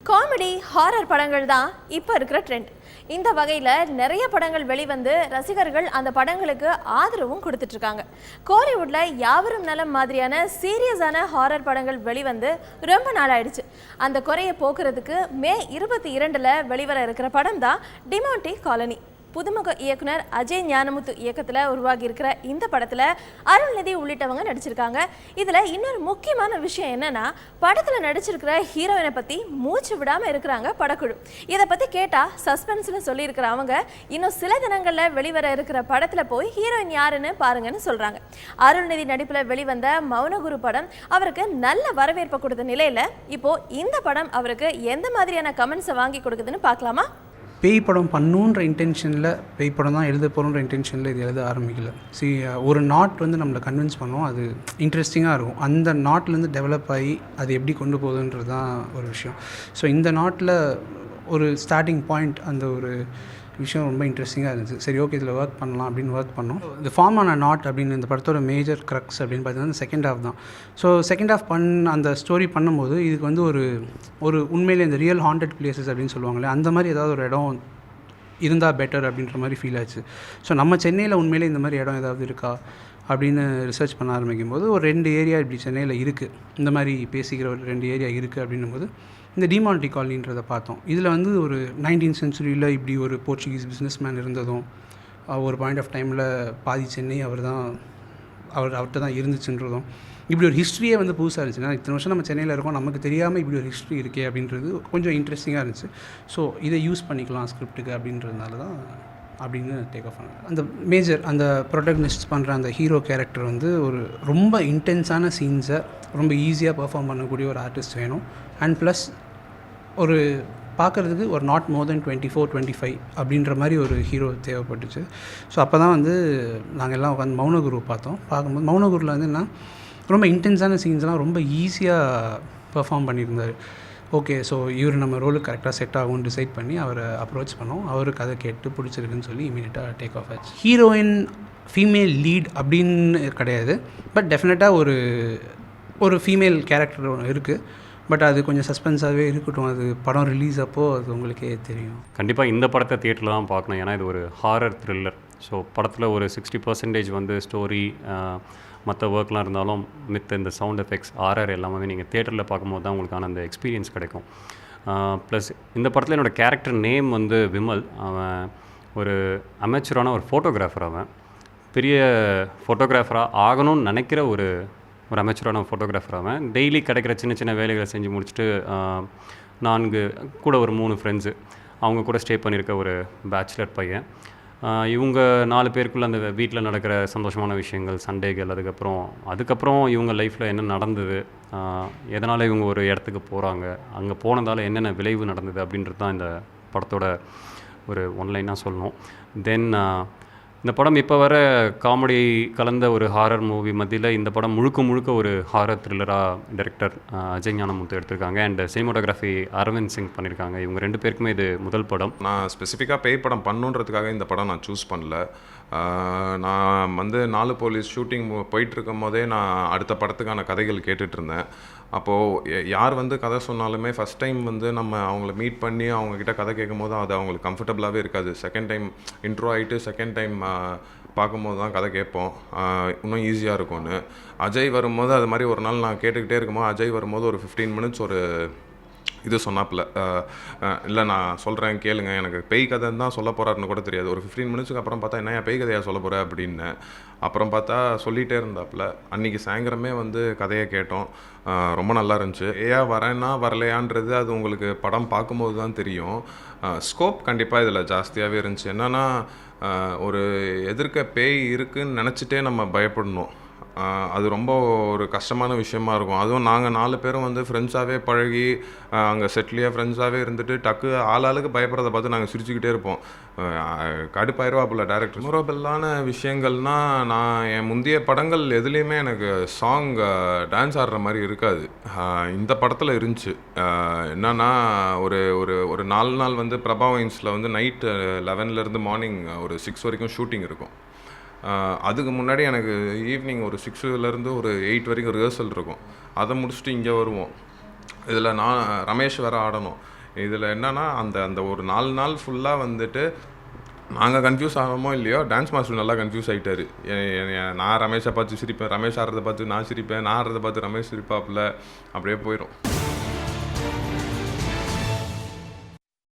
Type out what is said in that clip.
Comedy horror படங்கள் தான் இப்போ இருக்கிற ட்ரெண்ட். இந்த வகையில் நிறைய படங்கள் வெளிவந்து ரசிகர்கள் அந்த படங்களுக்கு ஆதரவும் கொடுத்துட்ருக்காங்க. கோலிவுட்டில் யாவரும் நலம் மாதிரியான சீரியஸான ஹாரர் படங்கள் வெளிவந்து ரொம்ப நாள் ஆயிடுச்சு. அந்த குறையை போக்குறதுக்கு மே 22 வெளிவர இருக்கிற படம் தான் டிமாண்டி காலனி. புதுமுக இயக்குனர் அஜய் ஞானமுத்து இயக்கத்தில் உருவாகி இருக்கிற இந்த படத்தில் அருள்நிதி உள்ளிட்டவங்க நடிச்சிருக்காங்க. இதில் இன்னொரு முக்கியமான விஷயம் என்னன்னா, படத்தில் நடிச்சிருக்கிற ஹீரோயினை பற்றி மூச்சு விடாமல் இருக்கிறாங்க படக்குழு. இதை பற்றி கேட்டால் சஸ்பென்ஸ்னு சொல்லியிருக்கிற அவங்க இன்னும் சில தினங்களில் வெளிவர இருக்கிற படத்தில் போய் ஹீரோயின் யாருன்னு பாருங்கன்னு சொல்கிறாங்க. அருள்நிதி நடிப்பில் வெளிவந்த மௌனகுரு படம் அவருக்கு நல்ல வரவேற்பை கொடுத்த நிலையில் இப்போது இந்த படம் அவருக்கு எந்த மாதிரியான கமெண்ட்ஸை வாங்கி கொடுக்குதுன்னு பார்க்கலாமா? பேய் படம் பண்ணுன்ற இன்டென்ஷனில் பேய் படம் தான் எழுத போகிறோன்ற இன்டென்ஷனில் இது எழுத ஆரம்பிக்கல. ஒரு நாட் வந்து நம்மளை கன்வின்ஸ் பண்ணோம், அது இன்ட்ரெஸ்டிங்காக இருக்கும். அந்த நாட்லேருந்து டெவலப் ஆகி அது எப்படி கொண்டு போகுதுன்றது தான் ஒரு விஷயம். ஸோ இந்த நாட்டில் ஒரு ஸ்டார்டிங் பாயிண்ட், அந்த ஒரு விஷயம் ரொம்ப இன்ட்ரெஸ்டிங்காக இருந்துச்சு. சரி, ஓகே, இதில் ஒர்க் பண்ணலாம் அப்படின்னு ஒர்க் பண்ணோம். இந்த ஃபார்ம் ஆன நாட் அப்படின்னு இந்த படத்தோட மேஜர் க்ரக்ஸ் அப்படின்னு பார்த்தீங்கன்னா செகண்ட் ஹாஃப் தான். ஸோ செகண்ட் ஹாஃப் அந்த ஸ்டோரி பண்ணும்போது இதுக்கு வந்து ஒரு உண்மையிலே இந்த ரியல் ஹாண்டட் பிளேசஸ் அப்படின்னு சொல்லுவாங்களே, அந்த மாதிரி ஏதாவது ஒரு இடம் இருந்தால் பெட்டர் அப்படின்ற மாதிரி ஃபீல் ஆச்சு. ஸோ நம்ம சென்னையில் உண்மையிலே இந்த மாதிரி இடம் ஏதாவது இருக்கா அப்படின்னு ரிசர்ச் பண்ண ஆரம்பிக்கும் போது ஒரு 2 ஏரியா இப்படி சென்னையில் இருக்குது, இந்த மாதிரி பேசிக்கிற ஒரு 2 ஏரியா இருக்குது அப்படின்னும் போது இந்த டிமாண்டி காலனின்றதை பார்த்தோம். இதில் வந்து ஒரு 19th centuryயில் இப்படி ஒரு போர்ச்சுகீஸ் பிஸ்னஸ் மேன் இருந்ததும், ஒரு பாயிண்ட் ஆஃப் டைமில் பாதி சென்னை அவர்கிட்ட தான் இருந்துச்சுன்றதும், இப்படி ஒரு ஹிஸ்ட்ரியே வந்து புதுசாக இருந்துச்சு. ஏன்னா இத்தனை வருஷம் நம்ம சென்னையில் இருக்கோம், நமக்கு தெரியாமல் இப்படி ஒரு ஹிஸ்ட்ரி இருக்கே அப்படின்றது கொஞ்சம் இன்ட்ரெஸ்டிங்காக இருந்துச்சு. ஸோ இதை யூஸ் பண்ணிக்கலாம் ஸ்கிரிப்டுக்கு அப்படின்றதுனால தான் அப்படின்னு டேக் ஆஃப் பண்ணாங்க. அந்த மேஜர் அந்த ப்ரொட்டகனிஸ்ட் பண்ணுற அந்த ஹீரோ கேரக்டர் வந்து ஒரு ரொம்ப இன்டென்ஸான சீன்ஸை ரொம்ப ஈஸியாக பெர்ஃபார்ம் பண்ணக்கூடிய ஒரு ஆர்டிஸ்ட் வேணும். அண்ட் ப்ளஸ் ஒரு பார்க்குறதுக்கு ஒரு நாட் மோர் தென் 24-25 அப்படின்ற மாதிரி ஒரு ஹீரோ தேவைப்பட்டுச்சு. ஸோ அப்போ தான் வந்து நாங்கள் எல்லாம் உட்காந்து மௌனகுரு பார்க்கும்போது மௌனகுருவில் வந்து என்ன ரொம்ப இன்டென்ஸான சீன்ஸ்லாம் ரொம்ப ஈஸியாக பெர்ஃபார்ம் பண்ணியிருந்தார். ஓகே, ஸோ இவர் நம்ம ரோலுக்கு கரெக்டாக செட் ஆகும்னு டிசைட் பண்ணி அவரை அப்ரோச் பண்ணோம். அவருக்கு அதை கேட்டு பிடிச்சிருக்குன்னு சொல்லி இமீடியட்டாக டேக் ஆஃப் ஆச்சு. ஹீரோயின் ஃபீமேல் லீட் அப்படின்னு கிடையாது, பட் டெஃபினட்டாக ஒரு ஃபீமேல் கேரக்டர் ஒன்று இருக்குது. பட் அது கொஞ்சம் சஸ்பென்ஸாகவே இருக்கட்டும், அது படம் ரிலீஸ் அப்போது அது உங்களுக்கே தெரியும். கண்டிப்பாக இந்த படத்தை தியேட்டரில் தான் பார்க்கணும், ஏன்னா இது ஒரு ஹாரர் த்ரில்லர். ஸோ படத்தில் ஒரு 60% வந்து ஸ்டோரி, மற்ற ஒர்க்லாம் இருந்தாலும் மித்த இந்த சவுண்ட் எஃபெக்ட்ஸ், ஆர்ஆர் எல்லாமே நீங்கள் தியேட்டரில் பார்க்கும்போது தான் உங்களுக்கான அந்த எக்ஸ்பீரியன்ஸ் கிடைக்கும். ப்ளஸ் இந்த படத்தில் என்னோடய கேரக்டர் நேம் வந்து விமல். அவன் ஒரு அமெச்சூரான ஒரு ஃபோட்டோகிராஃபர். அவன் பெரிய ஃபோட்டோகிராஃபராக ஆகணும்னு நினைக்கிற ஒரு அமெச்சூரான ஃபோட்டோகிராஃபர். அவன் டெய்லி கிடைக்கிற சின்ன சின்ன வேலைகளை செஞ்சு முடிச்சுட்டு 4 கூட ஒரு 3 ஃப்ரெண்ட்ஸு அவங்க கூட ஸ்டே பண்ணியிருக்க ஒரு பேச்சுலர் பையன். இவங்க 4 பேருக்குள்ளே அந்த வீட்டில் நடக்கிற சந்தோஷமான விஷயங்கள், சண்டைகள், அதுக்கப்புறம் இவங்க லைஃப்பில் என்ன நடந்தது, எதனால் இவங்க ஒரு இடத்துக்கு போகிறாங்க, அங்கே போனதால் என்னென்ன விளைவு நடந்தது அப்படின்றது தான் இந்த படத்தோட ஒரு ஒன்லைனாக சொல்லணும். தென் இந்த படம் இப்போ வர காமெடி கலந்த ஒரு ஹாரர் மூவி மத்தியில் இந்த படம் முழுக்க ஒரு ஹாரர் த்ரில்லராக டைரக்டர் அஜய் ஞானமுத்து எடுத்திருக்காங்க. அண்ட் சினிமோட்டோகிராஃபி அரவிந்த் சிங் பண்ணியிருக்காங்க. இவங்க 2 பேருக்குமே இது முதல் படம். நான் ஸ்பெசிஃபிக்காக பேய் படம் பண்ணுன்றதுக்காக இந்த படம் நான் சூஸ் பண்ணல. நான் வந்து 4 போலீஸ் ஷூட்டிங் போயிட்டுருக்கும் போதே நான் அடுத்த படத்துக்கான கதைகள் கேட்டுட்ருந்தேன். அப்போது யார் வந்து கதை சொன்னாலுமே ஃபஸ்ட் டைம் வந்து நம்ம அவங்கள மீட் பண்ணி அவங்கக்கிட்ட கதை கேட்கும் போது அது அவங்களுக்கு கம்ஃபர்டபுளாகவே இருக்காது. செகண்ட் டைம் இன்ட்ரோ ஆகிட்டு செகண்ட் டைம் பார்க்கும்போது தான் கதை கேட்போம், இன்னும் ஈஸியாக இருக்கும்னு. அஜய் வரும்போது அது மாதிரி ஒரு நாள் நான் கேட்டுக்கிட்டே இருக்கும்போது அஜய் வரும்போது ஒரு 15 மினிட்ஸ் ஒரு இது சொன்னாப்புல, இல்லை நான் சொல்கிறேன் கேளுங்க, எனக்கு பேய் கதைன்னு தான் சொல்ல போகிறாருன்னு கூட தெரியாது. ஒரு 15 மினிட்ஸுக்கு அப்புறம் பார்த்தா என்ன பேய் கதையாக சொல்ல போகிற அப்படின்னு அப்புறம் பார்த்தா சொல்லிகிட்டே இருந்தாப்புல. அன்றைக்கி சாயந்தரமே வந்து கதையை கேட்டோம், ரொம்ப நல்லா இருந்துச்சு. வரேன்னா வரலையான்றது அது உங்களுக்கு படம் பார்க்கும்போது தான் தெரியும். ஸ்கோப் கண்டிப்பாக இதில் ஜாஸ்தியாகவே இருந்துச்சு. என்னென்னா ஒரு எதிர்க்க பேய் இருக்குதுன்னு நினச்சிட்டே நம்ம பயப்படணும். அது ரொம்ப ஒரு கஷ்டமான விஷயமா இருக்கும். அதுவும் நாங்கள் 4 பேரும் வந்து ஃப்ரெண்ட்ஸாகவே பழகி அங்கே செட்லியாக ஃப்ரெண்ட்ஸாகவே இருந்துட்டு டக்கு ஆளாளுக்கு பயப்படுறதை பார்த்து நாங்கள் சிரிச்சுக்கிட்டே இருப்போம். கடுப்பாயிருவாப்புல டேரக்டர். மெமரபிளான விஷயங்கள்னால், நான் என் முந்தைய படங்கள் எதுலேயுமே எனக்கு சாங் டான்ஸ் ஆடுற மாதிரி இருக்காது. இந்த படத்தில் இருந்துச்சு. என்னன்னா ஒரு ஒரு 4 நாள் வந்து பிரபா வைன்ஸில் வந்து நைட்டு 11லேருந்து மார்னிங் ஒரு 6 வரைக்கும் ஷூட்டிங் இருக்கும். அதுக்கு முன்னாடி எனக்கு ஈவினிங் ஒரு 6லேருந்து ஒரு 8 வரைக்கும் ரிஹர்சல் இருக்கும். அதை முடிச்சுட்டு இங்கே வருவோம். இதில் நான் ரமேஷ் வேறு ஆடணும். இதில் என்னன்னா அந்த ஒரு 4 நாள் ஃபுல்லாக வந்துட்டு நாங்கள் கன்ஃபியூஸ் ஆகாமோ இல்லையோ டான்ஸ் மாஸ்டர் நல்லா கன்ஃபியூஸ் ஆகிட்டாரு. நான் ரமேஷை பார்த்து சிரிப்பேன், ரமேஷ் ஆடுறதை பார்த்து நான் சிரிப்பேன், நான் ஆடுறதை பார்த்து ரமேஷ் சிரிப்பாப்புல, அப்படியே போயிடும்.